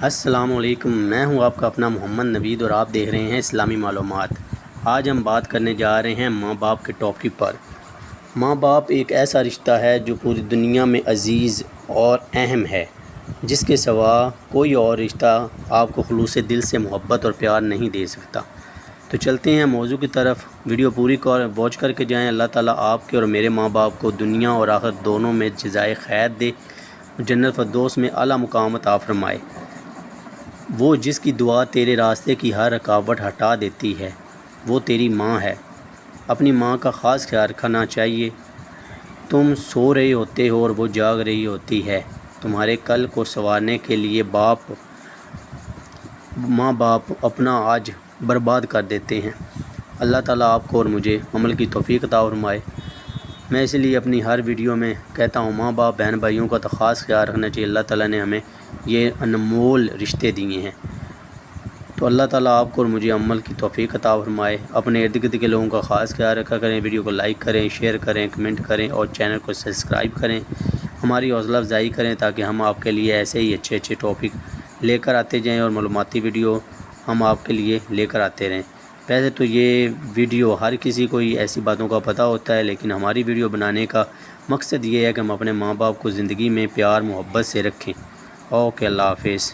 السلام علیکم، میں ہوں آپ کا اپنا محمد نوید اور آپ دیکھ رہے ہیں اسلامی معلومات۔ آج ہم بات کرنے جا رہے ہیں ماں باپ کے ٹاپک پر۔ ماں باپ ایک ایسا رشتہ ہے جو پوری دنیا میں عزیز اور اہم ہے، جس کے سوا کوئی اور رشتہ آپ کو خلوص دل سے محبت اور پیار نہیں دے سکتا۔ تو چلتے ہیں موضوع کی طرف، ویڈیو پوری واچ کر کے جائیں۔ اللہ تعالیٰ آپ کے اور میرے ماں باپ کو دنیا اور آخرت دونوں میں جزائے خیر دے، جنت فردوس میں اعلیٰ مقام عطا فرمائے۔ وہ جس کی دعا تیرے راستے کی ہر رکاوٹ ہٹا دیتی ہے، وہ تیری ماں ہے۔ اپنی ماں کا خاص خیال رکھنا چاہیے۔ تم سو رہے ہوتے ہو اور وہ جاگ رہی ہوتی ہے۔ تمہارے کل کو سنوارنے کے لیے ماں باپ اپنا آج برباد کر دیتے ہیں۔ اللہ تعالیٰ آپ کو اور مجھے عمل کی توفیق عطا فرمائے۔ میں اس لیے اپنی ہر ویڈیو میں کہتا ہوں، ماں باپ بہن بھائیوں کا تو خاص خیال رکھنا چاہیے۔ اللہ تعالیٰ نے ہمیں یہ انمول رشتے دیے ہیں، تو اللہ تعالیٰ آپ کو اور مجھے عمل کی توفیق عطا فرمائے۔ اپنے ارد گرد کے لوگوں کا خاص خیال رکھا کریں، ویڈیو کو لائک کریں، شیئر کریں، کمنٹ کریں اور چینل کو سبسکرائب کریں، ہماری حوصلہ افزائی کریں تاکہ ہم آپ کے لیے ایسے ہی اچھے اچھے ٹاپک لے کر آتے جائیں اور معلوماتی ویڈیو ہم آپ کے لیے لے کر آتے رہیں۔ ویسے تو یہ ویڈیو ہر کسی کو ہی ایسی باتوں کا پتہ ہوتا ہے، لیکن ہماری ویڈیو بنانے کا مقصد یہ ہے کہ ہم اپنے ماں باپ کو زندگی میں پیار محبت سے رکھیں۔ اوکے، اللہ حافظ۔